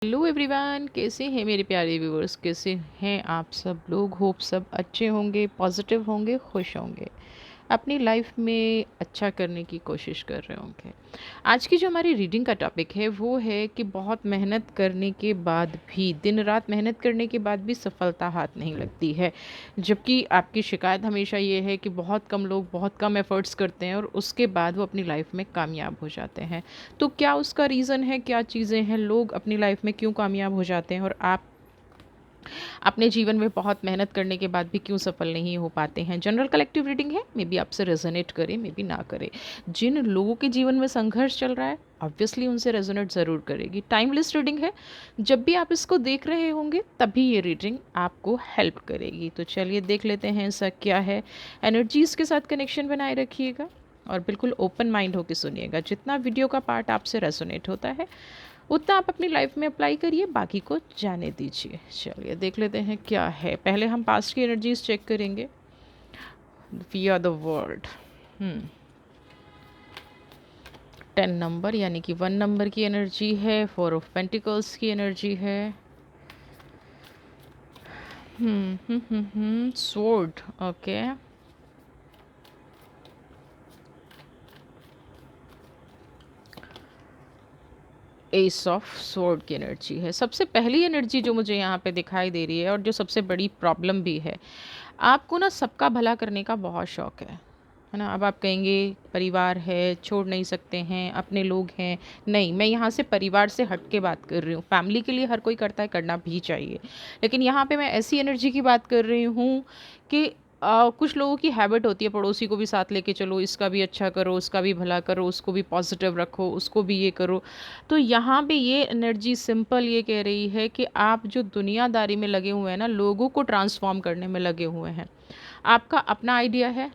Hello everyone, कैसे हैं मेरे प्यारे व्यूअर्स। कैसे हैं आप सब लोग। होप सब अच्छे होंगे, पॉजिटिव होंगे, खुश होंगे, अपनी लाइफ में अच्छा करने की कोशिश कर रहे होंगे। आज की जो हमारी रीडिंग का टॉपिक है वो है कि बहुत मेहनत करने के बाद भी, दिन रात मेहनत करने के बाद भी सफलता हाथ नहीं लगती है। जबकि आपकी शिकायत हमेशा ये है कि बहुत कम लोग बहुत कम एफ़र्ट्स करते हैं और उसके बाद वो अपनी लाइफ में कामयाब हो जाते हैं। तो क्या उसका रीज़न है, क्या चीज़ें हैं, लोग अपनी लाइफ में क्यों कामयाब हो जाते हैं और आप अपने जीवन में बहुत मेहनत करने के बाद भी क्यों सफल नहीं हो पाते हैं। जनरल कलेक्टिव रीडिंग है, मे बी आपसे रेजोनेट करे, मे बी ना करे। जिन लोगों के जीवन में संघर्ष चल रहा है ऑब्वियसली उनसे रेजोनेट ज़रूर करेगी। टाइमलेस रीडिंग है, जब भी आप इसको देख रहे होंगे तभी ये रीडिंग आपको हेल्प करेगी। तो चलिए देख लेते हैं ऐसा क्या है। एनर्जीज़ के साथ कनेक्शन बनाए रखिएगा और बिल्कुल ओपन माइंड होकर सुनिएगा। जितना वीडियो का पार्ट आपसे रेजोनेट होता है उतना आप अपनी लाइफ में अप्लाई करिए, बाकी को जाने दीजिए। चलिए देख लेते हैं क्या है। पहले हम पास्ट की एनर्जीज चेक करेंगे। We are the world. 10 number यानी कि 1 नंबर की एनर्जी है। 4 ऑफ पेंटिकल्स की एनर्जी है। Sword, okay. Ace of sword की एनर्जी है। सबसे पहली एनर्जी जो मुझे यहाँ पे दिखाई दे रही है और जो सबसे बड़ी प्रॉब्लम भी है, आपको ना सबका भला करने का बहुत शौक है ना। अब आप कहेंगे परिवार है, छोड़ नहीं सकते हैं, अपने लोग हैं। नहीं, मैं यहाँ से परिवार से हट के बात कर रही हूँ। फैमिली के लिए हर कोई करता है, करना भी चाहिए, लेकिन यहाँ पे मैं ऐसी एनर्जी की बात कर रही हूँ कि कुछ लोगों की हैबिट होती है पड़ोसी को भी साथ लेके चलो, इसका भी अच्छा करो, उसका भी भला करो, उसको भी पॉजिटिव रखो, उसको भी ये करो। तो यहाँ पे ये एनर्जी सिंपल ये कह रही है कि आप जो दुनियादारी में लगे हुए हैं ना, लोगों को ट्रांसफॉर्म करने में लगे हुए हैं। आपका अपना आइडिया है,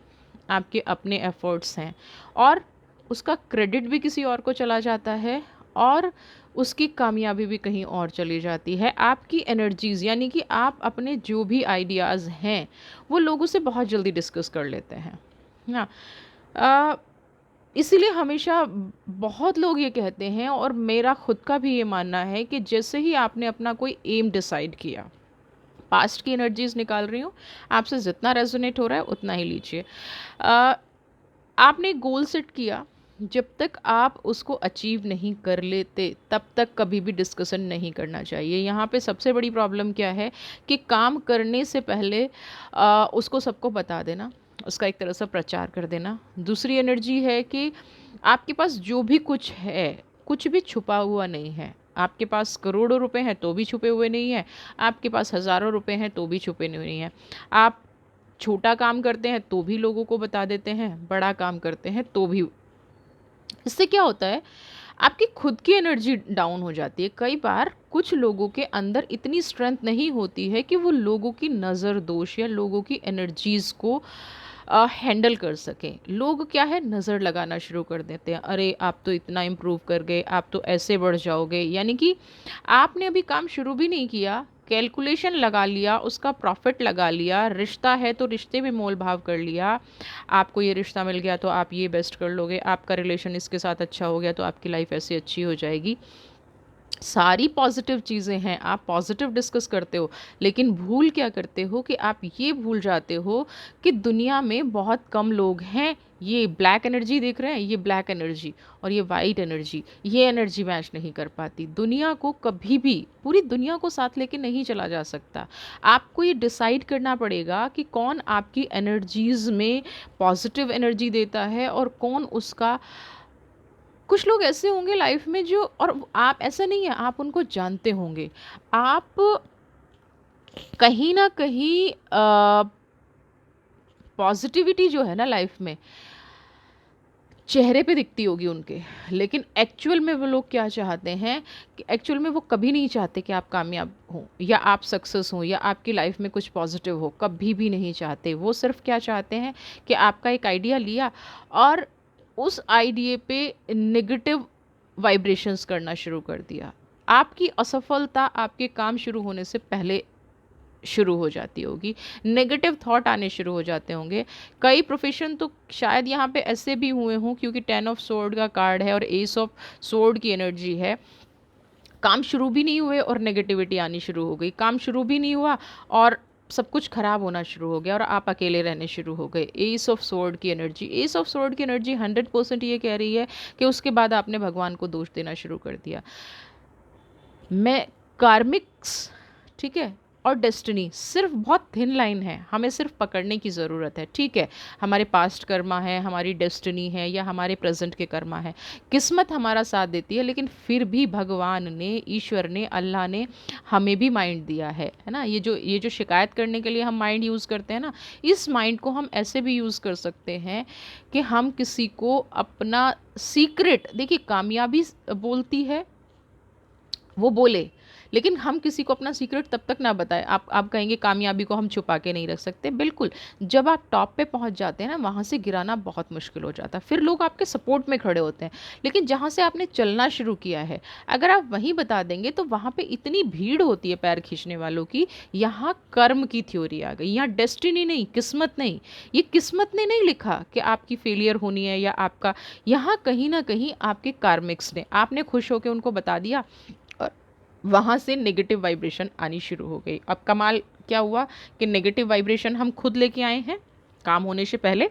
आपके अपने एफर्ट्स हैं और उसका क्रेडिट भी किसी और को चला जाता है और उसकी कामयाबी भी कहीं और चली जाती है। आपकी एनर्जीज़ यानी कि आप अपने जो भी आइडियाज़ हैं वो लोगों से बहुत जल्दी डिस्कस कर लेते हैं ना। अ, इसीलिए हमेशा बहुत लोग ये कहते हैं और मेरा खुद का भी ये मानना है कि जैसे ही आपने अपना कोई एम डिसाइड किया, पास्ट की एनर्जीज निकाल रही हूँ, आपसे जितना रेजोनेट हो रहा है उतना ही लीजिए। अ, आपने एक गोल सेट किया, जब तक आप उसको अचीव नहीं कर लेते तब तक कभी भी डिस्कशन नहीं करना चाहिए। यहाँ पे सबसे बड़ी प्रॉब्लम क्या है कि काम करने से पहले उसको सबको बता देना, उसका एक तरह से प्रचार कर देना। दूसरी एनर्जी है कि आपके पास जो भी कुछ है, कुछ भी छुपा हुआ नहीं है। आपके पास करोड़ों रुपए हैं तो भी छुपे हुए नहीं हैं, आपके पास हज़ारों रुपए हैं तो भी छुपे नहीं हैं। आप छोटा काम करते हैं तो भी लोगों को बता देते हैं, बड़ा काम करते हैं तो भी। इससे क्या होता है, आपकी खुद की एनर्जी डाउन हो जाती है। कई बार कुछ लोगों के अंदर इतनी स्ट्रेंथ नहीं होती है कि वो लोगों की नज़र दोष या लोगों की एनर्जीज़ को हैंडल कर सकें। लोग क्या है, नज़र लगाना शुरू कर देते हैं। अरे आप तो इतना इम्प्रूव कर गए, आप तो ऐसे बढ़ जाओगे। यानी कि आपने अभी काम शुरू भी नहीं किया, कैलकुलेशन लगा लिया, उसका प्रॉफिट लगा लिया, रिश्ता है तो रिश्ते में मोल भाव कर लिया। आपको ये रिश्ता मिल गया तो आप ये बेस्ट कर लोगे, आपका रिलेशन इसके साथ अच्छा हो गया तो आपकी लाइफ ऐसे अच्छी हो जाएगी। सारी पॉजिटिव चीज़ें हैं, आप पॉजिटिव डिस्कस करते हो, लेकिन भूल क्या करते हो कि आप ये भूल जाते हो कि दुनिया में बहुत कम लोग हैं। ये ब्लैक एनर्जी देख रहे हैं, ये ब्लैक एनर्जी और ये वाइट एनर्जी, ये एनर्जी मैच नहीं कर पाती। दुनिया को कभी भी, पूरी दुनिया को साथ लेके नहीं चला जा सकता। आपको ये डिसाइड करना पड़ेगा कि कौन आपकी एनर्जीज़ में पॉजिटिव एनर्जी देता है और कौन उसका। कुछ लोग ऐसे होंगे लाइफ में जो, और आप ऐसा नहीं है, आप उनको जानते होंगे। आप कहीं ना कहीं पॉजिटिविटी जो है ना लाइफ में चेहरे पे दिखती होगी उनके, लेकिन एक्चुअल में वो लोग क्या चाहते हैं कि एक्चुअल में वो कभी नहीं चाहते कि आप कामयाब हो या आप सक्सेस हो या आपकी लाइफ में कुछ पॉजिटिव हो, कभी भी नहीं चाहते। वो सिर्फ क्या चाहते हैं कि आपका एक आइडिया लिया और उस आइडिया पे नेगेटिव वाइब्रेशंस करना शुरू कर दिया। आपकी असफलता आपके काम शुरू होने से पहले शुरू हो जाती होगी, नेगेटिव थॉट आने शुरू हो जाते होंगे। कई प्रोफेशन तो शायद यहाँ पे ऐसे भी हुए हों, क्योंकि 10 ऑफ सोर्ड का कार्ड है और एस ऑफ सोर्ड की एनर्जी है। काम शुरू भी नहीं हुए और नेगेटिविटी आनी शुरू हो गई, काम शुरू भी नहीं हुआ और सब कुछ खराब होना शुरू हो गया और आप अकेले रहने शुरू हो गए। एस ऑफ सोर्ड की एनर्जी, एस ऑफ सोर्ड की एनर्जी 100% ये कह रही है कि उसके बाद आपने भगवान को दोष देना शुरू कर दिया। मैं कार्मिक्स, ठीक है, और डेस्टिनी सिर्फ बहुत थिन लाइन है, हमें सिर्फ पकड़ने की ज़रूरत है। ठीक है, हमारे पास्ट कर्मा है, हमारी डेस्टिनी है, या हमारे प्रेजेंट के कर्मा है, किस्मत हमारा साथ देती है, लेकिन फिर भी भगवान ने, ईश्वर ने, अल्लाह ने हमें भी माइंड दिया है ना। ये जो शिकायत करने के लिए हम माइंड यूज़ करते हैं ना, इस माइंड को हम ऐसे भी यूज़ कर सकते हैं कि हम किसी को अपना सीक्रेट, देखिए कामयाबी बोलती है वो बोले, लेकिन हम किसी को अपना सीक्रेट तब तक ना बताएं। आप कहेंगे कामयाबी को हम छुपा के नहीं रख सकते, बिल्कुल। जब आप टॉप पे पहुंच जाते हैं ना, वहाँ से गिराना बहुत मुश्किल हो जाता है, फिर लोग आपके सपोर्ट में खड़े होते हैं। लेकिन जहाँ से आपने चलना शुरू किया है, अगर आप वहीं बता देंगे तो वहाँ पे इतनी भीड़ होती है पैर खींचने वालों की। यहाँ कर्म की थ्योरी आ गई, यहाँ डेस्टिनी नहीं, किस्मत नहीं। ये किस्मत ने नहीं लिखा कि आपकी फेलियर होनी है या आपका, यहाँ कहीं ना कहीं आपके कार्मिक्स ने, आपने खुश होकर उनको बता दिया, वहाँ से नेगेटिव वाइब्रेशन आनी शुरू हो गई। अब कमाल क्या हुआ कि नेगेटिव वाइब्रेशन हम खुद लेके आए हैं काम होने से पहले,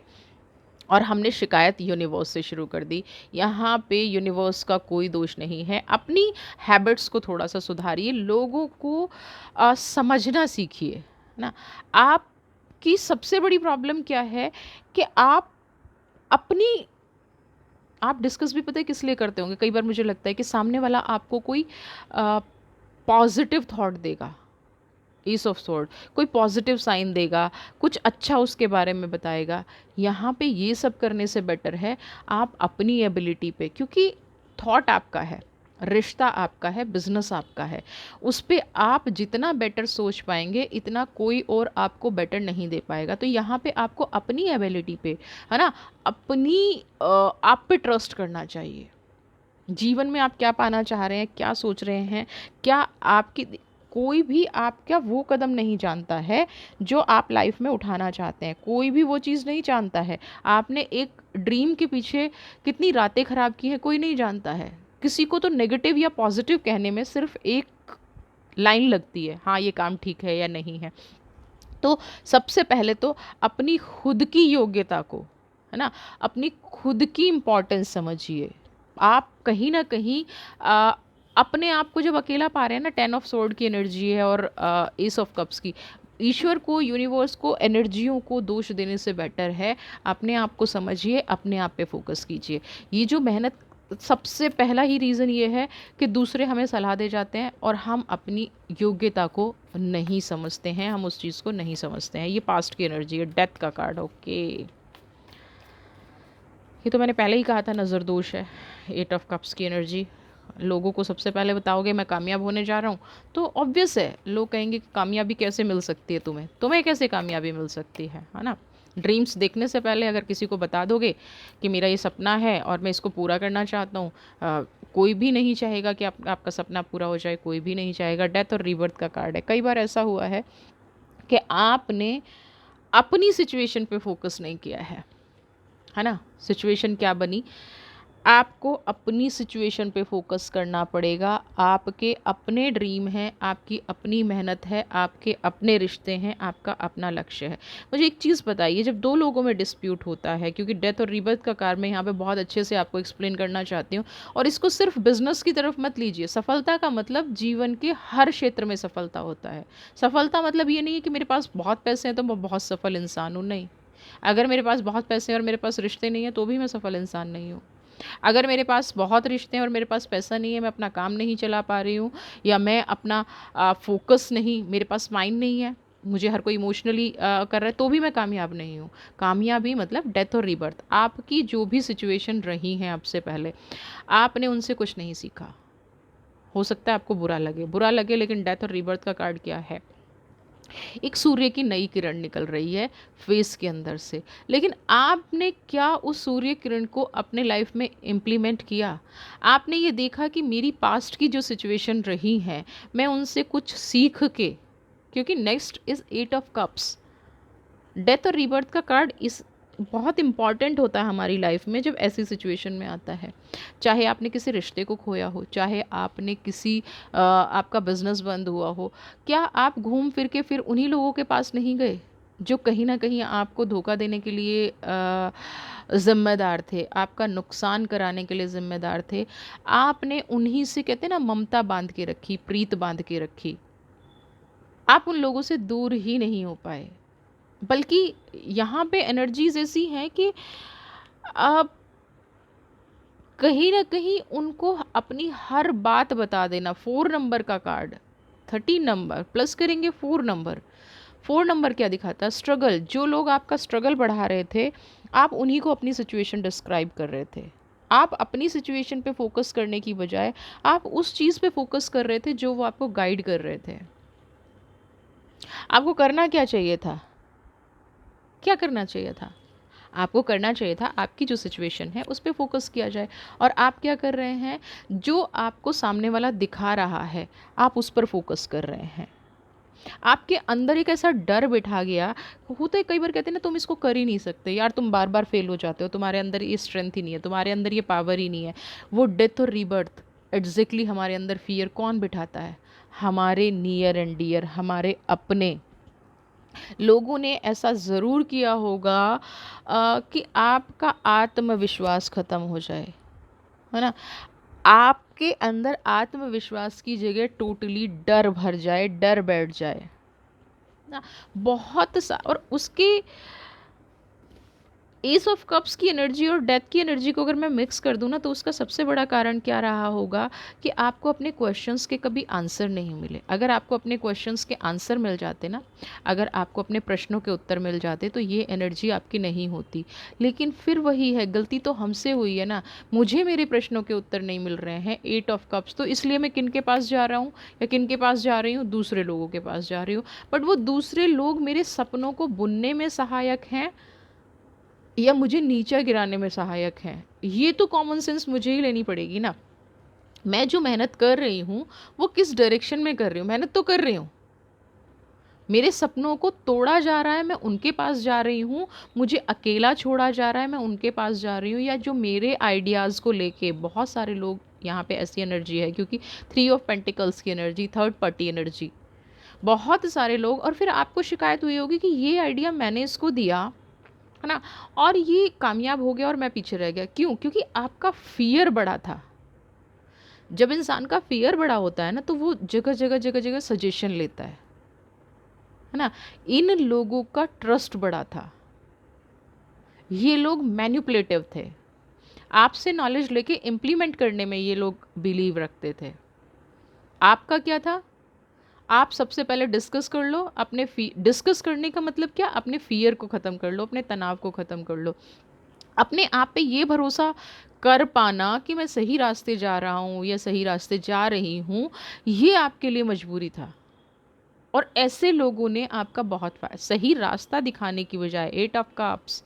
और हमने शिकायत यूनिवर्स से शुरू कर दी। यहाँ पे यूनिवर्स का कोई दोष नहीं है। अपनी हैबिट्स को थोड़ा सा सुधारिए, लोगों को समझना सीखिए ना। आपकी सबसे बड़ी प्रॉब्लम क्या है कि आप डिस्कस भी पता है किस लिए करते होंगे। कई बार मुझे लगता है कि सामने वाला आपको कोई पॉजिटिव थॉट देगा, ईस ऑफ सोर्ड, कोई पॉजिटिव साइन देगा, कुछ अच्छा उसके बारे में बताएगा। यहाँ पे ये सब करने से बेटर है आप अपनी एबिलिटी पे, क्योंकि थॉट आपका है, रिश्ता आपका है, बिजनेस आपका है, उस पर आप जितना बेटर सोच पाएंगे इतना कोई और आपको बेटर नहीं दे पाएगा। तो यहाँ पे आपको अपनी एबिलिटी पे, है ना, आप पे ट्रस्ट करना चाहिए। जीवन में आप क्या पाना चाह रहे हैं, क्या सोच रहे हैं, क्या आपकी, कोई भी आपका वो कदम नहीं जानता है जो आप लाइफ में उठाना चाहते हैं, कोई भी वो चीज़ नहीं जानता है। आपने एक ड्रीम के पीछे कितनी रातें ख़राब की हैं कोई नहीं जानता है। किसी को तो नेगेटिव या पॉजिटिव कहने में सिर्फ एक लाइन लगती है, हाँ ये काम ठीक है या नहीं है। तो सबसे पहले तो अपनी खुद की योग्यता को, है ना, अपनी खुद की इम्पोर्टेंस समझिए। आप कहीं ना कहीं अपने आप को जब अकेला पा रहे हैं ना, 10 ऑफ सोर्ड की एनर्जी है और एस ऑफ कप्स की, ईश्वर को, यूनिवर्स को, एनर्जियों को दोष देने से बेटर है अपने आप को समझिए, अपने आप पे फोकस कीजिए। ये जो मेहनत, सबसे पहला ही रीज़न ये है कि दूसरे हमें सलाह दे जाते हैं और हम अपनी योग्यता को नहीं समझते हैं, हम उस चीज़ को नहीं समझते हैं। ये पास्ट की एनर्जी है, डेथ का कार्ड। ओके, ये तो मैंने पहले ही कहा था, नज़र दोष है। 8 ऑफ कप्स की एनर्जी, लोगों को सबसे पहले बताओगे मैं कामयाब होने जा रहा हूँ, तो ऑब्वियस है लोग कहेंगे कि कामयाबी कैसे मिल सकती है, तुम्हें कैसे कामयाबी मिल सकती है ना। ड्रीम्स देखने से पहले अगर किसी को बता दोगे कि मेरा ये सपना है और मैं इसको पूरा करना चाहता हूँ, कोई भी नहीं चाहेगा कि आपका सपना पूरा हो जाए, कोई भी नहीं चाहेगा। डेथ और रीबर्थ का कार्ड है। कई बार ऐसा हुआ है कि आपने अपनी सिचुएशन पे फोकस नहीं किया है ना। सिचुएशन क्या बनी, आपको अपनी सिचुएशन पे फोकस करना पड़ेगा। आपके अपने ड्रीम हैं, आपकी अपनी मेहनत है, आपके अपने रिश्ते हैं, आपका अपना लक्ष्य है। मुझे एक चीज़ बताइए, जब दो लोगों में डिस्प्यूट होता है, क्योंकि डेथ और रिबर्थ का कार्ड मैं यहाँ पे बहुत अच्छे से आपको एक्सप्लेन करना चाहती हूँ, और इसको सिर्फ बिजनेस की तरफ मत लीजिए। सफलता का मतलब जीवन के हर क्षेत्र में सफलता होता है। सफलता मतलब ये नहीं है कि मेरे पास बहुत पैसे हैं तो मैं बहुत सफल इंसान हूँ, नहीं। अगर मेरे पास बहुत पैसे हैं और मेरे पास रिश्ते नहीं है तो भी मैं सफल इंसान नहीं हूँ। अगर मेरे पास बहुत रिश्ते हैं और मेरे पास पैसा नहीं है, मैं अपना काम नहीं चला पा रही हूँ, या मैं अपना फोकस नहीं, मेरे पास माइंड नहीं है, मुझे हर कोई इमोशनली कर रहा है, तो भी मैं कामयाब नहीं हूँ। कामयाबी मतलब डेथ और रीबर्थ। आपकी जो भी सिचुएशन रही हैं आपसे पहले, आपने उनसे कुछ नहीं सीखा। हो सकता है आपको बुरा लगे, लेकिन डेथ और रीबर्थ का कार्ड क्या है, एक सूर्य की नई किरण निकल रही है फेस के अंदर से, लेकिन आपने क्या उस सूर्य किरण को अपने लाइफ में इम्प्लीमेंट किया? आपने ये देखा कि मेरी पास्ट की जो सिचुएशन रही हैं, मैं उनसे कुछ सीख के, क्योंकि next is 8 of cups. Death और रीबर्थ का कार्ड इस बहुत इम्पॉर्टेंट होता है हमारी लाइफ में जब ऐसी सिचुएशन में आता है। चाहे आपने किसी रिश्ते को खोया हो, चाहे आपने किसी आपका बिजनेस बंद हुआ हो, क्या आप घूम फिर के फिर उन्हीं लोगों के पास नहीं गए जो कहीं ना कहीं आपको धोखा देने के लिए ज़िम्मेदार थे, आपका नुकसान कराने के लिए ज़िम्मेदार थे। आपने उन्हीं से, कहते हैं ना, ममता बांध के रखी, प्रीत बांध के रखी। आप उन लोगों से दूर ही नहीं हो पाए, बल्कि यहाँ पे एनर्जीज ऐसी हैं कि आप कहीं ना कहीं उनको अपनी हर बात बता देना। 4 नंबर का कार्ड, 13 नंबर प्लस करेंगे 4 नंबर। 4 नंबर क्या दिखाता है? स्ट्रगल। जो लोग आपका स्ट्रगल बढ़ा रहे थे, आप उन्हीं को अपनी सिचुएशन डिस्क्राइब कर रहे थे। आप अपनी सिचुएशन पे फोकस करने की बजाय आप उस चीज़ पे फोकस कर रहे थे जो वो आपको गाइड कर रहे थे। आपको करना क्या चाहिए था? क्या करना चाहिए था? आपको करना चाहिए था, आपकी जो सिचुएशन है उस पे फोकस किया जाए। और आप क्या कर रहे हैं? जो आपको सामने वाला दिखा रहा है, आप उस पर फोकस कर रहे हैं। आपके अंदर एक ऐसा डर बिठा गया। होता है कई बार, कहते हैं ना, तुम इसको कर ही नहीं सकते यार, तुम बार बार फेल हो जाते हो, तुम्हारे अंदर ये स्ट्रेंथ ही नहीं है, तुम्हारे अंदर ये पावर ही नहीं है। वो डेथ और रीबर्थ, एग्जैक्टली हमारे अंदर फियर कौन बिठाता है? हमारे नियर एंड डियर, हमारे अपने लोगों ने ऐसा ज़रूर किया होगा कि आपका आत्मविश्वास ख़त्म हो जाए, है ना? आपके अंदर आत्मविश्वास की जगह टोटली डर भर जाए, डर बैठ जाए ना। बहुत सा, और उसके एस ऑफ कप्स की एनर्जी और डेथ की एनर्जी को अगर मैं मिक्स कर दूँ ना, तो उसका सबसे बड़ा कारण क्या रहा होगा कि आपको अपने क्वेश्चंस के कभी आंसर नहीं मिले। अगर आपको अपने क्वेश्चंस के आंसर मिल जाते ना, अगर आपको अपने प्रश्नों के उत्तर मिल जाते, तो ये एनर्जी आपकी नहीं होती। लेकिन फिर वही है, गलती तो हमसे हुई है ना। मुझे मेरे प्रश्नों के उत्तर नहीं मिल रहे हैं, 8 ऑफ कप्स, तो इसलिए मैं किन के पास जा रहा हूँ या किन के पास जा रही हूँ? दूसरे लोगों के पास जा रही हूँ। बट वो दूसरे लोग मेरे सपनों को बुनने में सहायक हैं या मुझे नीचा गिराने में सहायक हैं? ये तो कॉमन सेंस मुझे ही लेनी पड़ेगी ना। मैं जो मेहनत कर रही हूँ वो किस डायरेक्शन में कर रही हूँ? मेहनत तो कर रही हूँ, मेरे सपनों को तोड़ा जा रहा है, मैं उनके पास जा रही हूँ, मुझे अकेला छोड़ा जा रहा है, मैं उनके पास जा रही हूँ, या जो मेरे आइडियाज़ को लेके बहुत सारे लोग, यहाँ पे ऐसी एनर्जी है क्योंकि 3 ऑफ पेंटिकल्स की एनर्जी, थर्ड पार्टी एनर्जी, बहुत सारे लोग। और फिर आपको शिकायत हुई होगी कि ये आइडिया मैंने इसको दिया, है ना, और ये कामयाब हो गया और मैं पीछे रह गया। क्यों? क्योंकि आपका फियर बड़ा था। जब इंसान का फियर बड़ा होता है ना, तो वो जगह जगह जगह जगह सजेशन लेता है ना। इन लोगों का ट्रस्ट बड़ा था, ये लोग मैन्युपुलेटिव थे, आपसे नॉलेज लेके इम्प्लीमेंट करने में ये लोग बिलीव रखते थे। आपका क्या था? आप सबसे पहले डिस्कस कर लो अपने डिस्कस करने का मतलब क्या? अपने फियर को ख़त्म कर लो, अपने तनाव को ख़त्म कर लो, अपने आप पे ये भरोसा कर पाना कि मैं सही रास्ते जा रहा हूँ या सही रास्ते जा रही हूँ, ये आपके लिए मजबूरी था। और ऐसे लोगों ने आपका बहुत सही रास्ता दिखाने की बजाय, 8 ऑफ कप्स,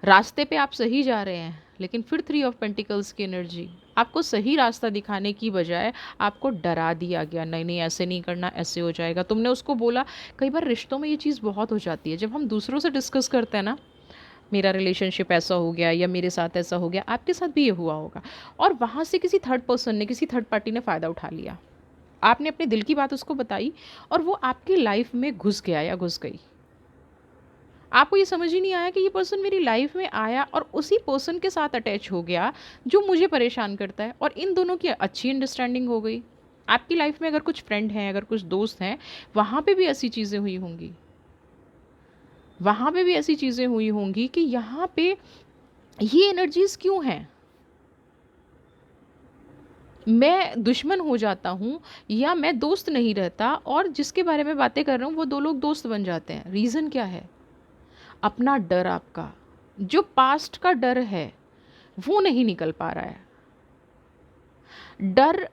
रास्ते पे आप सही जा रहे हैं, लेकिन फिर 3 ऑफ पेंटिकल्स की एनर्जी, आपको सही रास्ता दिखाने की बजाय आपको डरा दिया गया। नहीं नहीं, ऐसे नहीं करना, ऐसे हो जाएगा। तुमने उसको बोला, कई बार रिश्तों में ये चीज़ बहुत हो जाती है, जब हम दूसरों से डिस्कस करते हैं ना, मेरा रिलेशनशिप ऐसा हो गया या मेरे साथ ऐसा हो गया, आपके साथ भी ये हुआ होगा, और वहाँ से किसी थर्ड पर्सन ने, किसी थर्ड पार्टी ने फ़ायदा उठा लिया। आपने अपने दिल की बात उसको बताई और वो आपकी लाइफ में घुस गया या घुस गई। आपको ये समझ ही नहीं आया कि ये पर्सन मेरी लाइफ में आया और उसी पर्सन के साथ अटैच हो गया जो मुझे परेशान करता है, और इन दोनों की अच्छी अंडरस्टैंडिंग हो गई। आपकी लाइफ में अगर कुछ फ्रेंड हैं, अगर कुछ दोस्त हैं, वहाँ पे भी ऐसी चीज़ें हुई होंगी, वहाँ पे भी ऐसी चीज़ें हुई होंगी कि यहाँ पे ये एनर्जीज़ क्यों हैं? मैं दुश्मन हो जाता हूँ या मैं दोस्त नहीं रहता, और जिसके बारे में बातें कर रहा हूँ वो दो लोग दोस्त बन जाते हैं। रीज़न क्या है? अपना डर, आपका जो पास्ट का डर है वो नहीं निकल पा रहा है। डर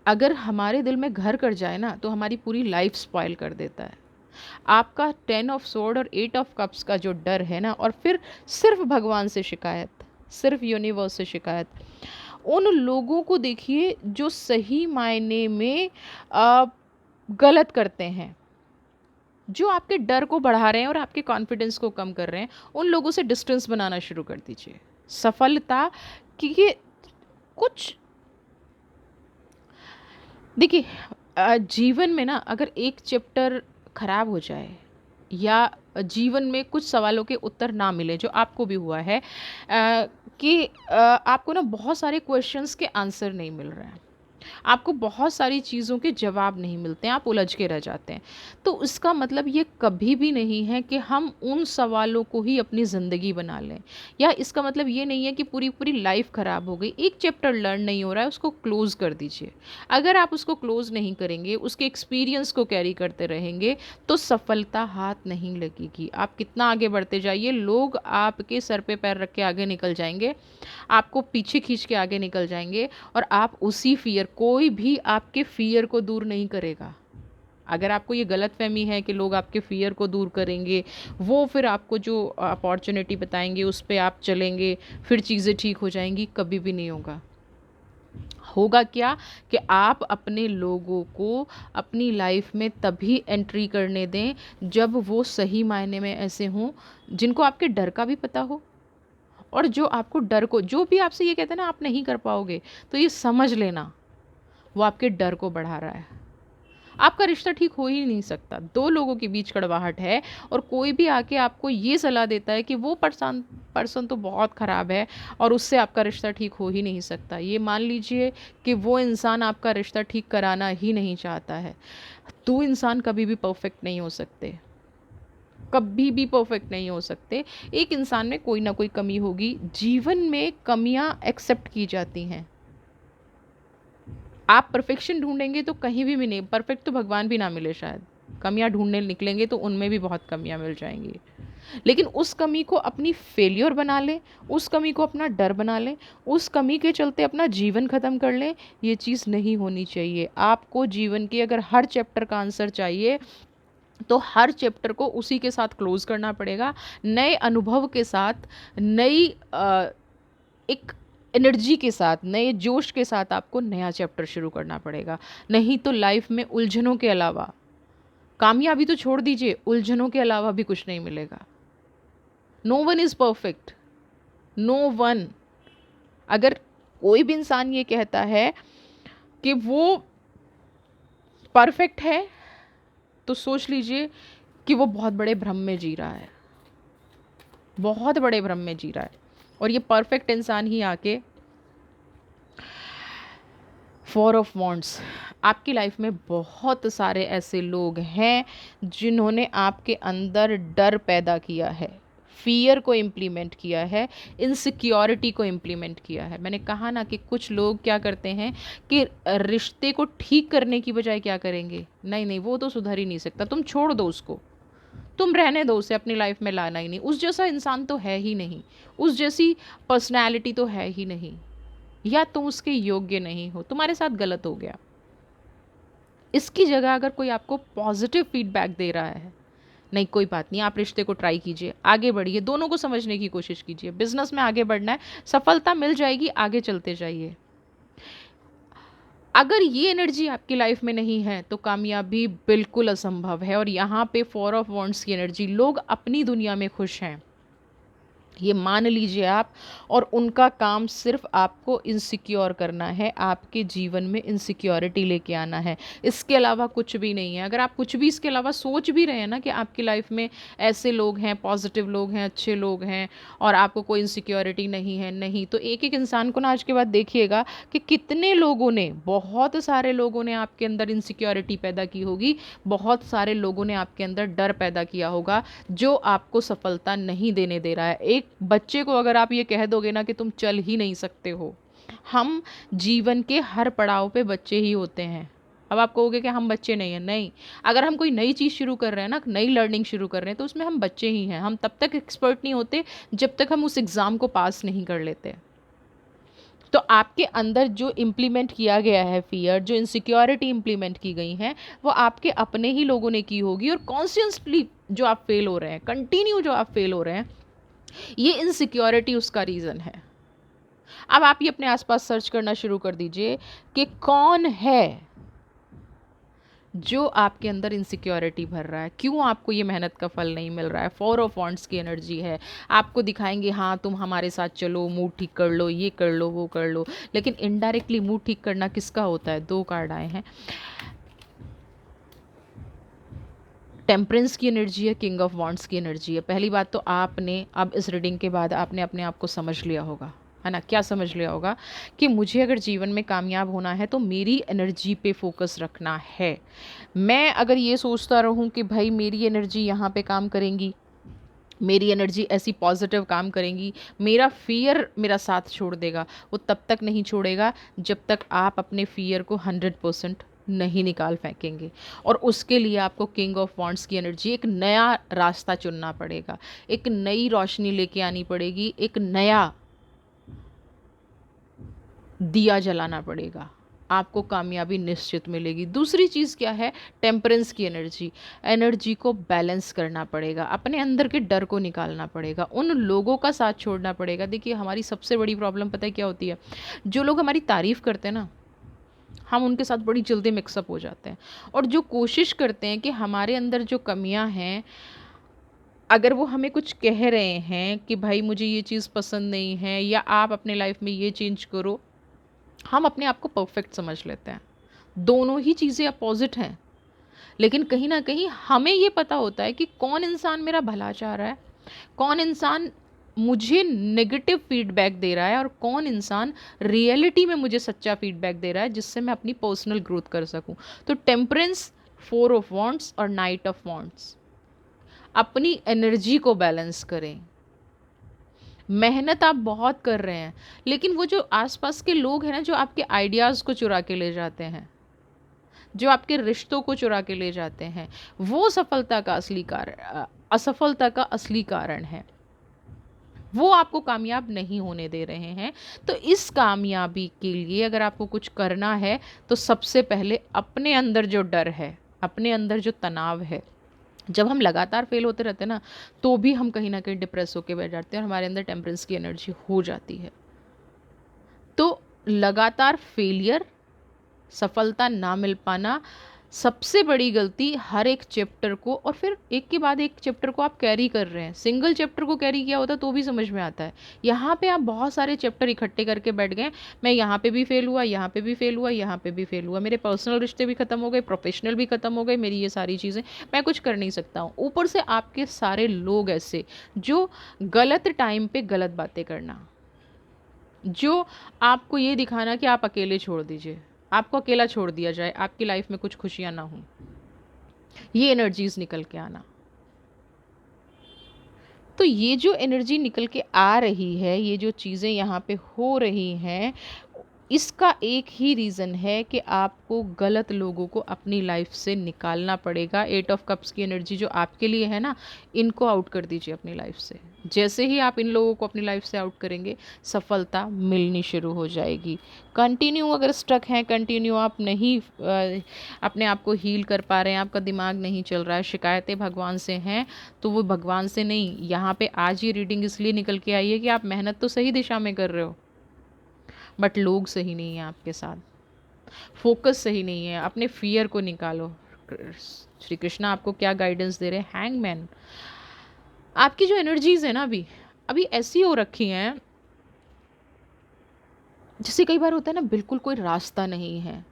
अगर हमारे दिल में घर कर जाए ना, तो हमारी पूरी लाइफ स्पॉइल कर देता है। आपका 10 ऑफ सोर्ड और 8 ऑफ कप्स का जो डर है ना, और फिर सिर्फ भगवान से शिकायत, सिर्फ यूनिवर्स से शिकायत। उन लोगों को देखिए जो सही मायने में गलत करते हैं, जो आपके डर को बढ़ा रहे हैं और आपके कॉन्फिडेंस को कम कर रहे हैं, उन लोगों से डिस्टेंस बनाना शुरू कर दीजिए। सफलता की ये कुछ, देखिए, जीवन में ना अगर एक चैप्टर खराब हो जाए या जीवन में कुछ सवालों के उत्तर ना मिले, जो आपको भी हुआ है, कि आपको ना बहुत सारे क्वेश्चंस के आंसर नहीं मिल रहे हैं, आपको बहुत सारी चीज़ों के जवाब नहीं मिलते हैं, आप उलझ के रह जाते हैं। तो इसका मतलब ये कभी भी नहीं है कि हम उन सवालों को ही अपनी ज़िंदगी बना लें, या इसका मतलब ये नहीं है कि पूरी पूरी लाइफ ख़राब हो गई। एक चैप्टर लर्न नहीं हो रहा है, उसको क्लोज़ कर दीजिए। अगर आप उसको क्लोज़ नहीं करेंगे, उसके एक्सपीरियंस को कैरी करते रहेंगे, तो सफलता हाथ नहीं लगेगी। आप कितना आगे बढ़ते जाइए, लोग आपके सर पे पैर रख के आगे निकल जाएंगे, आपको पीछे खींच के आगे निकल जाएंगे, और आप उसी फ़ियर, कोई भी आपके फ़ियर को दूर नहीं करेगा। अगर आपको ये गलतफ़हमी है कि लोग आपके फ़ियर को दूर करेंगे, वो फिर आपको जो अपॉर्चुनिटी बताएंगे उस पे आप चलेंगे, फिर चीज़ें ठीक हो जाएंगी, कभी भी नहीं होगा। होगा क्या कि आप अपने लोगों को अपनी लाइफ में तभी एंट्री करने दें जब वो सही मायने में ऐसे हों, जिनको आपके डर का भी पता हो, और जो आपको डर को, जो भी आपसे ये कहते हैं ना आप नहीं कर पाओगे, तो ये समझ लेना वो आपके डर को बढ़ा रहा है। आपका रिश्ता ठीक हो ही नहीं सकता, दो लोगों के बीच कड़वाहट है, और कोई भी आके आपको ये सलाह देता है कि वो पर्सन पर्सन तो बहुत ख़राब है और उससे आपका रिश्ता ठीक हो ही नहीं सकता, ये मान लीजिए कि वो इंसान आपका रिश्ता ठीक कराना ही नहीं चाहता है। दो इंसान कभी भी परफेक्ट नहीं हो सकते, कभी भी परफेक्ट नहीं हो सकते। एक इंसान में कोई ना कोई कमी होगी। जीवन में कमियां एक्सेप्ट की जाती हैं। आप परफेक्शन ढूंढेंगे तो कहीं भी नहीं, परफेक्ट तो भगवान भी ना मिले शायद, कमियां ढूंढने निकलेंगे तो उनमें भी बहुत कमियां मिल जाएंगी। लेकिन उस कमी को अपनी फेलियर बना लें, उस कमी को अपना डर बना लें, उस कमी के चलते अपना जीवन ख़त्म कर लें, ये चीज़ नहीं होनी चाहिए। आपको जीवन की अगर हर चैप्टर का आंसर चाहिए, तो हर चैप्टर को उसी के साथ क्लोज करना पड़ेगा, नए अनुभव के साथ, नई एक एनर्जी के साथ, नए जोश के साथ आपको नया चैप्टर शुरू करना पड़ेगा। नहीं तो लाइफ में उलझनों के अलावा, कामयाबी तो छोड़ दीजिए, उलझनों के अलावा भी कुछ नहीं मिलेगा। No one is perfect, no one. अगर कोई भी इंसान ये कहता है कि वो परफेक्ट है, तो सोच लीजिए कि वो बहुत बड़े भ्रम में जी रहा है, बहुत बड़े भ्रम में जी रहा है। और ये परफेक्ट इंसान ही आके फोर ऑफ वॉन्ड्स, आपकी लाइफ में बहुत सारे ऐसे लोग हैं जिन्होंने आपके अंदर डर पैदा किया है, फियर को इम्प्लीमेंट किया है, इनसिक्योरिटी को इम्प्लीमेंट किया है। मैंने कहा ना कि कुछ लोग क्या करते हैं कि रिश्ते को ठीक करने की बजाय क्या करेंगे, नहीं नहीं वो तो सुधर ही नहीं सकता, तुम छोड़ दो उसको, तुम रहने दो उसे, अपनी लाइफ में लाना ही नहीं, उस जैसा इंसान तो है ही नहीं, उस जैसी पर्सनैलिटी तो है ही नहीं, या तुम उसके योग्य नहीं हो, तुम्हारे साथ गलत हो गया। इसकी जगह अगर कोई आपको पॉजिटिव फीडबैक दे रहा है, नहीं कोई बात नहीं, आप रिश्ते को ट्राई कीजिए, आगे बढ़िए, दोनों को समझने की कोशिश कीजिए, बिजनेस में आगे बढ़ना है, सफलता मिल जाएगी, आगे चलते जाइए। अगर ये एनर्जी आपकी लाइफ में नहीं है तो कामयाबी बिल्कुल असंभव है। और यहाँ पे फोर ऑफ वॉन्ड्स की एनर्जी, लोग अपनी दुनिया में खुश हैं, ये मान लीजिए आप, और उनका काम सिर्फ आपको इनसिक्योर करना है, आपके जीवन में इनसिक्योरिटी लेके आना है, इसके अलावा कुछ भी नहीं है। अगर आप कुछ भी इसके अलावा सोच भी रहे हैं ना कि आपकी लाइफ में ऐसे लोग हैं, पॉजिटिव लोग हैं, अच्छे लोग हैं, और आपको कोई इनसिक्योरिटी नहीं है, नहीं, तो एक एक इंसान को ना आज के बाद देखिएगा कि कितने लोगों ने, बहुत सारे लोगों ने आपके अंदर इनसिक्योरिटी पैदा की होगी, बहुत सारे लोगों ने आपके अंदर डर पैदा किया होगा, जो आपको सफलता नहीं देने दे रहा है। एक बच्चे को अगर आप ये कह दोगे ना कि तुम चल ही नहीं सकते हो, हम जीवन के हर पड़ाव पे बच्चे ही होते हैं। अब आप कहोगे कि हम बच्चे नहीं हैं, नहीं, अगर हम कोई नई चीज़ शुरू कर रहे हैं ना, नई लर्निंग शुरू कर रहे हैं, तो उसमें हम बच्चे ही हैं। हम तब तक एक्सपर्ट नहीं होते जब तक हम उस एग्ज़ाम को पास नहीं कर लेते। तो आपके अंदर जो इम्प्लीमेंट किया गया है फियर, जो इनसिक्योरिटी इम्प्लीमेंट की गई हैं, वो आपके अपने ही लोगों ने की होगी, और कॉन्शियसली जो आप फेल हो रहे हैं, कंटिन्यू जो आप फेल हो रहे हैं, ये इनसिक्योरिटी उसका रीज़न है। अब आप ये अपने आसपास सर्च करना शुरू कर दीजिए कि कौन है जो आपके अंदर इनसिक्योरिटी भर रहा है, क्यों आपको ये मेहनत का फल नहीं मिल रहा है। 4 ऑफ वांड्स की एनर्जी है, आपको दिखाएंगे हाँ तुम हमारे साथ चलो, मूड ठीक कर लो, ये कर लो, वो कर लो, लेकिन इनडायरेक्टली मूड ठीक करना किसका होता है। 2 कार्ड आए हैं, टेम्परेंस की एनर्जी है, किंग ऑफ वांड्स की एनर्जी है। पहली बात तो आपने अब इस रीडिंग के बाद आपने अपने आप को समझ लिया होगा, है ना। क्या समझ लिया होगा कि मुझे अगर जीवन में कामयाब होना है तो मेरी एनर्जी पे फोकस रखना है। मैं अगर ये सोचता रहूं कि भाई मेरी एनर्जी यहाँ पे काम करेंगी, मेरी एनर्जी ऐसी पॉजिटिव काम करेंगी, मेरा फियर मेरा साथ छोड़ देगा, वो तब तक नहीं छोड़ेगा जब तक आप अपने फियर को 100% नहीं निकाल फेंकेंगे। और उसके लिए आपको किंग ऑफ वॉन्ड्स की एनर्जी, एक नया रास्ता चुनना पड़ेगा, एक नई रोशनी लेके आनी पड़ेगी, एक नया दिया जलाना पड़ेगा, आपको कामयाबी निश्चित मिलेगी। दूसरी चीज़ क्या है, टेम्परेंस की एनर्जी, एनर्जी को बैलेंस करना पड़ेगा, अपने अंदर के डर को निकालना पड़ेगा, उन लोगों का साथ छोड़ना पड़ेगा। देखिए हमारी सबसे बड़ी प्रॉब्लम पता है क्या होती है, जो लोग हमारी तारीफ़ करते हैं ना, हम उनके साथ बड़ी जल्दी मिक्सअप हो जाते हैं। और जो कोशिश करते हैं कि हमारे अंदर जो कमियां हैं, अगर वो हमें कुछ कह रहे हैं कि भाई मुझे ये चीज़ पसंद नहीं है या आप अपने लाइफ में ये चेंज करो, हम अपने आप को परफेक्ट समझ लेते हैं। दोनों ही चीज़ें अपोजिट हैं, लेकिन कहीं ना कहीं हमें ये पता होता है कि कौन इंसान मेरा भला चाह रहा है, कौन इंसान मुझे नेगेटिव फीडबैक दे रहा है, और कौन इंसान रियलिटी में मुझे सच्चा फीडबैक दे रहा है जिससे मैं अपनी पर्सनल ग्रोथ कर सकूं। तो टेम्परेंस, 4 ऑफ वांड्स और नाइट ऑफ वांड्स, अपनी एनर्जी को बैलेंस करें। मेहनत आप बहुत कर रहे हैं, लेकिन वो जो आसपास के लोग हैं ना, जो आपके आइडियाज़ को चुरा के ले जाते हैं, जो आपके रिश्तों को चुरा के ले जाते हैं, वो सफलता का असली कारण, असफलता का असली कारण है। वो आपको कामयाब नहीं होने दे रहे हैं। तो इस कामयाबी के लिए अगर आपको कुछ करना है तो सबसे पहले अपने अंदर जो डर है, अपने अंदर जो तनाव है, जब हम लगातार फेल होते रहते हैं ना, तो भी हम कहीं ना कहीं डिप्रेस होकर बैठ जाते हैं और हमारे अंदर टेम्परेंस की एनर्जी हो जाती है। तो लगातार फेलियर, सफलता ना मिल पाना, सबसे बड़ी गलती हर एक चैप्टर को, और फिर एक के बाद एक चैप्टर को आप कैरी कर रहे हैं। सिंगल चैप्टर को कैरी किया होता तो भी समझ में आता है, यहाँ पे आप बहुत सारे चैप्टर इकट्ठे करके बैठ गए। मैं यहाँ पे भी फेल हुआ, यहाँ पे भी फेल हुआ, यहाँ पे भी फेल हुआ, मेरे पर्सनल रिश्ते भी ख़त्म हो गए, प्रोफेशनल भी ख़त्म हो गए, मेरी ये सारी चीज़ें, मैं कुछ कर नहीं सकता हूँ। ऊपर से आपके सारे लोग ऐसे जो गलत टाइम पे गलत बातें करना, जो आपको ये दिखाना कि आप अकेले छोड़ दीजिए, आपको अकेला छोड़ दिया जाए, आपकी लाइफ में कुछ खुशियां ना हो, ये एनर्जीज निकल के आना। तो ये जो एनर्जी निकल के आ रही है, ये जो चीज़ें यहाँ पे हो रही हैं, इसका एक ही रीज़न है कि आपको गलत लोगों को अपनी लाइफ से निकालना पड़ेगा। 8 ऑफ कप्स की एनर्जी जो आपके लिए है ना, इनको आउट कर दीजिए अपनी लाइफ से। जैसे ही आप इन लोगों को अपनी लाइफ से आउट करेंगे, सफलता मिलनी शुरू हो जाएगी। कंटिन्यू अगर स्टक हैं, कंटिन्यू आप नहीं अपने आप को हील कर पा रहे हैं, आपका दिमाग नहीं चल रहा है, शिकायतें भगवान से हैं, तो वो भगवान से नहीं, यहाँ पे आज ये रीडिंग इसलिए निकल के आई है कि आप मेहनत तो सही दिशा में कर रहे हो, बट लोग सही नहीं है आपके साथ, फोकस सही नहीं है। अपने फियर को निकालो। श्री कृष्णा आपको क्या गाइडेंस दे रहे हैं, हैंगमैन। आपकी जो एनर्जीज है ना, अभी अभी ऐसी हो रखी हैं, जैसे कई बार होता है ना, बिल्कुल कोई रास्ता नहीं है,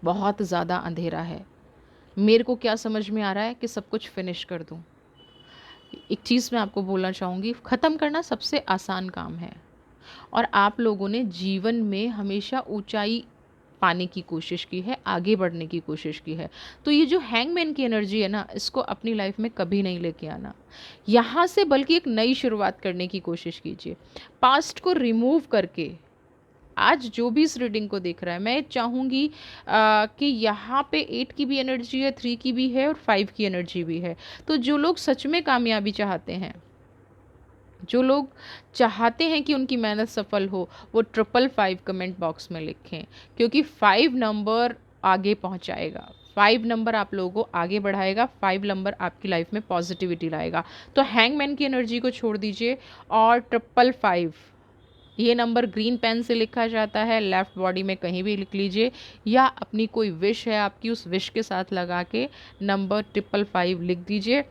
बहुत ज़्यादा अंधेरा है, मेरे को क्या समझ में आ रहा है कि सब कुछ फिनिश कर दूं। एक चीज़ मैं आपको बोलना चाहूँगी, ख़त्म करना सबसे आसान काम है, और आप लोगों ने जीवन में हमेशा ऊंचाई पाने की कोशिश की है, आगे बढ़ने की कोशिश की है। तो ये जो हैंगमैन की एनर्जी है ना, इसको अपनी लाइफ में कभी नहीं लेके आना। यहाँ से बल्कि एक नई शुरुआत करने की कोशिश कीजिए, पास्ट को रिमूव करके। आज जो भी इस रीडिंग को देख रहा है, मैं चाहूँगी कि यहाँ पे 8 की भी एनर्जी है, 3 की भी है और 5 की एनर्जी भी है। तो जो लोग सच में कामयाबी चाहते हैं, जो लोग चाहते हैं कि उनकी मेहनत सफल हो, वो 555 कमेंट बॉक्स में लिखें, क्योंकि 5 नंबर आगे पहुंचाएगा, 5 नंबर आप लोगों को आगे बढ़ाएगा, 5 नंबर आपकी लाइफ में पॉजिटिविटी लाएगा। तो हैंगमैन की एनर्जी को छोड़ दीजिए और 555 ये नंबर ग्रीन पेन से लिखा जाता है, लेफ़्ट बॉडी में कहीं भी लिख लीजिए, या अपनी कोई विश है आपकी, उस विश के साथ लगा के नंबर 555 लिख दीजिए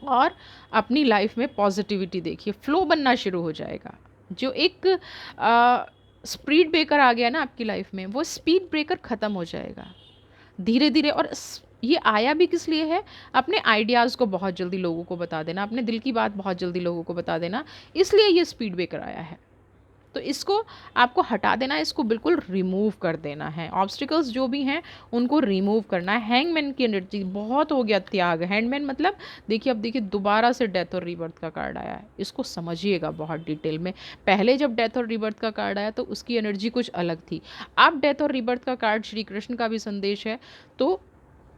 और अपनी लाइफ में पॉजिटिविटी देखिए, फ्लो बनना शुरू हो जाएगा। जो एक स्पीड ब्रेकर आ गया ना आपकी लाइफ में, वो स्पीड ब्रेकर ख़त्म हो जाएगा धीरे धीरे। और ये आया भी किस लिए है? अपने आइडियाज़ को बहुत जल्दी लोगों को बता देना, अपने दिल की बात बहुत जल्दी लोगों को बता देना, इसलिए ये स्पीड ब्रेकर आया है। तो इसको आपको हटा देना है, इसको बिल्कुल रिमूव कर देना है। ऑब्स्टिकल्स जो भी हैं उनको रिमूव करना है। हैंगमैन की एनर्जी, बहुत हो गया त्याग। हैंगमैन मतलब देखिए, अब देखिए दोबारा से डेथ और रीबर्थ का कार्ड आया है, इसको समझिएगा बहुत डिटेल में। पहले जब डेथ और रीबर्थ का कार्ड आया तो उसकी एनर्जी कुछ अलग थी। अब डेथ और रीबर्थ का कार्ड श्री कृष्ण का भी संदेश है। तो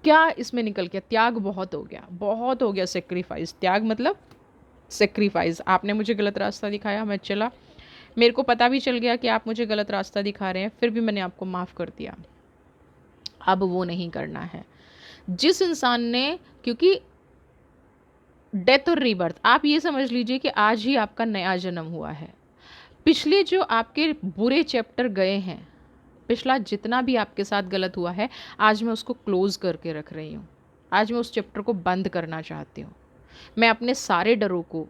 क्या इसमें निकल गया? त्याग बहुत हो गया, बहुत हो गया सेक्रीफाइस। त्याग मतलब सेक्रीफाइस। आपने मुझे गलत रास्ता दिखाया, मैं चला, मेरे को पता भी चल गया कि आप मुझे गलत रास्ता दिखा रहे हैं, फिर भी मैंने आपको माफ़ कर दिया। अब वो नहीं करना है। जिस इंसान ने, क्योंकि डेथ और रीबर्थ, आप ये समझ लीजिए कि आज ही आपका नया जन्म हुआ है। पिछले जो आपके बुरे चैप्टर गए हैं, पिछला जितना भी आपके साथ गलत हुआ है, आज मैं उसको क्लोज़ करके रख रही हूँ। आज मैं उस चैप्टर को बंद करना चाहती हूँ। मैं अपने सारे डरों को,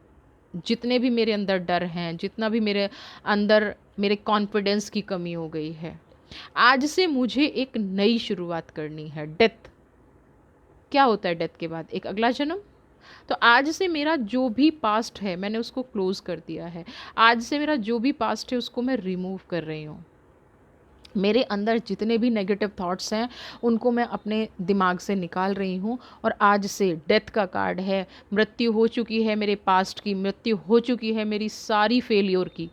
जितने भी मेरे अंदर डर हैं, जितना भी मेरे अंदर मेरे कॉन्फिडेंस की कमी हो गई है, आज से मुझे एक नई शुरुआत करनी है। डेथ क्या होता है? डेथ के बाद एक अगला जन्म। तो आज से मेरा जो भी पास्ट है मैंने उसको क्लोज़ कर दिया है। आज से मेरा जो भी पास्ट है उसको मैं रिमूव कर रही हूँ। मेरे अंदर जितने भी नेगेटिव थॉट्स हैं उनको मैं अपने दिमाग से निकाल रही हूँ। और आज से डेथ का कार्ड है, मृत्यु हो चुकी है, मेरे पास्ट की मृत्यु हो चुकी है, मेरी सारी फेलियर की।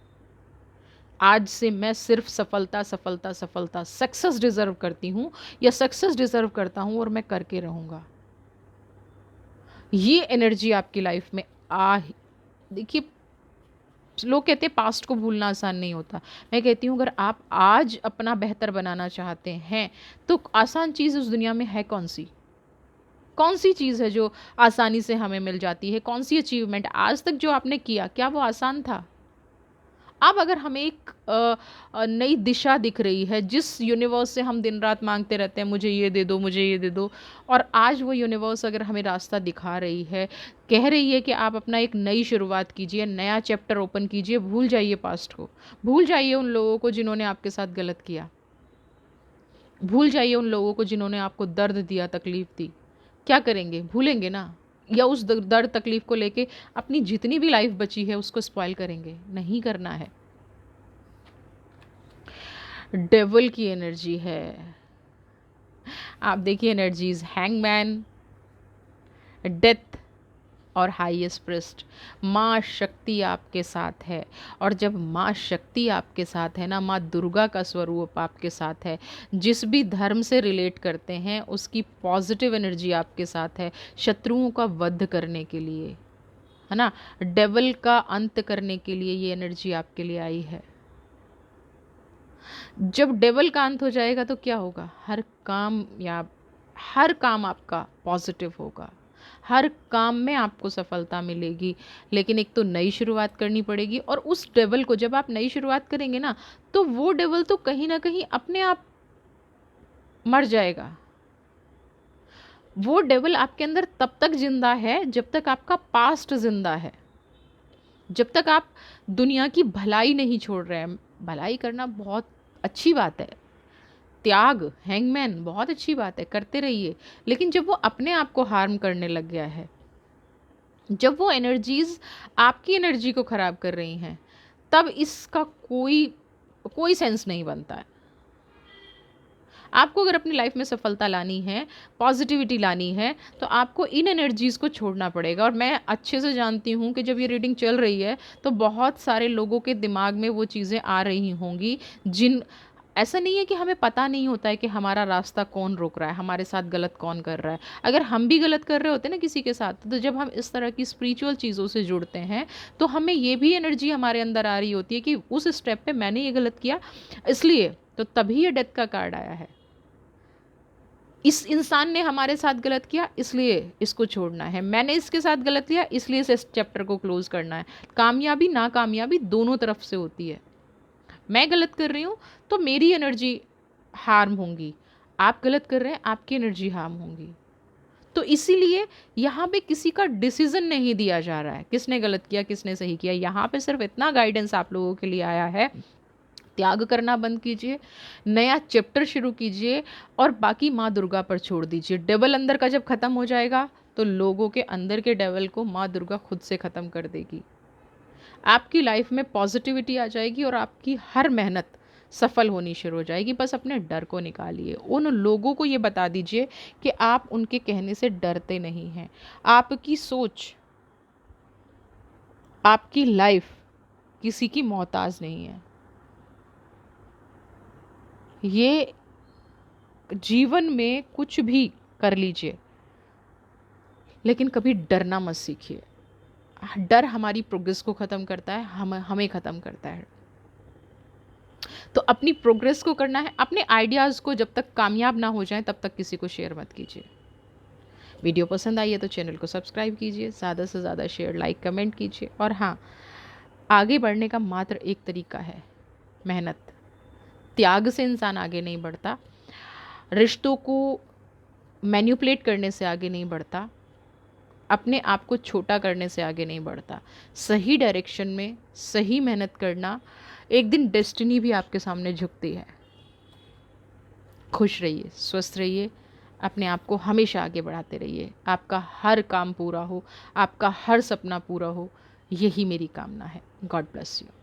आज से मैं सिर्फ सफलता सफलता सफलता, सक्सेस डिज़र्व करती हूँ या सक्सेस डिज़र्व करता हूँ और मैं करके रहूँगा। ये एनर्जी आपकी लाइफ में देखिए, लोग कहते हैं पास्ट को भूलना आसान नहीं होता। मैं कहती हूँ अगर आप आज अपना बेहतर बनाना चाहते हैं तो आसान चीज़ उस दुनिया में है कौन सी? कौन सी चीज़ है जो आसानी से हमें मिल जाती है? कौन सी अचीवमेंट आज तक जो आपने किया, क्या वो आसान था? अब अगर हमें एक नई दिशा दिख रही है, जिस यूनिवर्स से हम दिन रात मांगते रहते हैं मुझे ये दे दो, मुझे ये दे दो, और आज वो यूनिवर्स अगर हमें रास्ता दिखा रही है, कह रही है कि आप अपना एक नई शुरुआत कीजिए, नया चैप्टर ओपन कीजिए, भूल जाइए पास्ट को, भूल जाइए उन लोगों को जिन्होंने आपके साथ गलत किया, भूल जाइए उन लोगों को जिन्होंने आपको दर्द दिया, तकलीफ़ दी। क्या करेंगे? भूलेंगे ना? या उस दर्द तकलीफ़ को लेके अपनी जितनी भी लाइफ बची है उसको स्पॉइल करेंगे? नहीं करना है। डेविल की एनर्जी है। आप देखिए एनर्जीज, हैंगमैन, डेथ और हाईएस्ट प्रिस्ट। माँ शक्ति आपके साथ है। और जब माँ शक्ति आपके साथ है ना, माँ दुर्गा का स्वरूप आपके साथ है, जिस भी धर्म से रिलेट करते हैं उसकी पॉजिटिव एनर्जी आपके साथ है, शत्रुओं का वध करने के लिए, है ना, डेविल का अंत करने के लिए ये एनर्जी आपके लिए आई है। जब डेविल का अंत हो जाएगा तो क्या होगा? हर काम आपका पॉजिटिव होगा, हर काम में आपको सफलता मिलेगी। लेकिन एक तो नई शुरुआत करनी पड़ेगी, और उस डेविल को जब आप नई शुरुआत करेंगे ना, तो वो डेविल तो कहीं ना कहीं अपने आप मर जाएगा। वो डेविल आपके अंदर तब तक जिंदा है जब तक आपका पास्ट जिंदा है, जब तक आप दुनिया की भलाई नहीं छोड़ रहे हैं। भलाई करना बहुत अच्छी बात है, त्याग, हैंगमैन बहुत अच्छी बात है, करते रहिए। लेकिन जब वो अपने आप को हार्म करने लग गया है, जब वो एनर्जीज आपकी एनर्जी को ख़राब कर रही हैं, तब इसका कोई कोई सेंस नहीं बनता है। आपको अगर अपनी लाइफ में सफलता लानी है, पॉजिटिविटी लानी है, तो आपको इन एनर्जीज़ को छोड़ना पड़ेगा। और मैं अच्छे से जानती हूँ कि जब ये रीडिंग चल रही है तो बहुत सारे लोगों के दिमाग में वो चीज़ें आ रही होंगी जिन ऐसा नहीं है कि हमें पता नहीं होता है कि हमारा रास्ता कौन रोक रहा है, हमारे साथ गलत कौन कर रहा है। अगर हम भी गलत कर रहे होते ना किसी के साथ, तो जब हम इस तरह की स्पिरिचुअल चीज़ों से जुड़ते हैं तो हमें ये भी एनर्जी हमारे अंदर आ रही होती है कि उस स्टेप पे मैंने ये गलत किया, इसलिए तो तभी ये डेथ का कार्ड आया है। इस इंसान ने हमारे साथ गलत किया, इसलिए इसको छोड़ना है। मैंने इसके साथ गलत किया, इसलिए इस चैप्टर को क्लोज करना है। कामयाबी नाकामयाबी दोनों तरफ से होती है। मैं गलत कर रही हूँ तो मेरी एनर्जी हार्म होंगी, आप गलत कर रहे हैं आपकी एनर्जी हार्म होंगी। तो इसीलिए यहाँ पे किसी का डिसीजन नहीं दिया जा रहा है किसने गलत किया किसने सही किया। यहाँ पे सिर्फ इतना गाइडेंस आप लोगों के लिए आया है, त्याग करना बंद कीजिए, नया चैप्टर शुरू कीजिए और बाकी माँ दुर्गा पर छोड़ दीजिए। डेवल अंदर का जब ख़त्म हो जाएगा तो लोगों के अंदर के डेवल को माँ दुर्गा खुद से ख़त्म कर देगी। आपकी लाइफ में पॉजिटिविटी आ जाएगी और आपकी हर मेहनत सफल होनी शुरू हो जाएगी। बस अपने डर को निकालिए, उन लोगों को ये बता दीजिए कि आप उनके कहने से डरते नहीं हैं। आपकी सोच, आपकी लाइफ किसी की मोहताज नहीं है। ये जीवन में कुछ भी कर लीजिए लेकिन कभी डरना मत सीखिए। डर हमारी प्रोग्रेस को ख़त्म करता है, हमें ख़त्म करता है। तो अपनी प्रोग्रेस को करना है, अपने आइडियाज़ को जब तक कामयाब ना हो जाएं तब तक किसी को शेयर मत कीजिए। वीडियो पसंद आई है तो चैनल को सब्सक्राइब कीजिए, ज़्यादा से ज़्यादा शेयर लाइक कमेंट कीजिए। और हाँ, आगे बढ़ने का मात्र एक तरीका है, मेहनत। त्याग से इंसान आगे नहीं बढ़ता, रिश्तों को मैन्युपुलेट करने से आगे नहीं बढ़ता, अपने आप को छोटा करने से आगे नहीं बढ़ता। सही डायरेक्शन में सही मेहनत करना, एक दिन डेस्टिनी भी आपके सामने झुकती है। खुश रहिए, स्वस्थ रहिए, अपने आप को हमेशा आगे बढ़ाते रहिए। आपका हर काम पूरा हो, आपका हर सपना पूरा हो, यही मेरी कामना है। God bless you.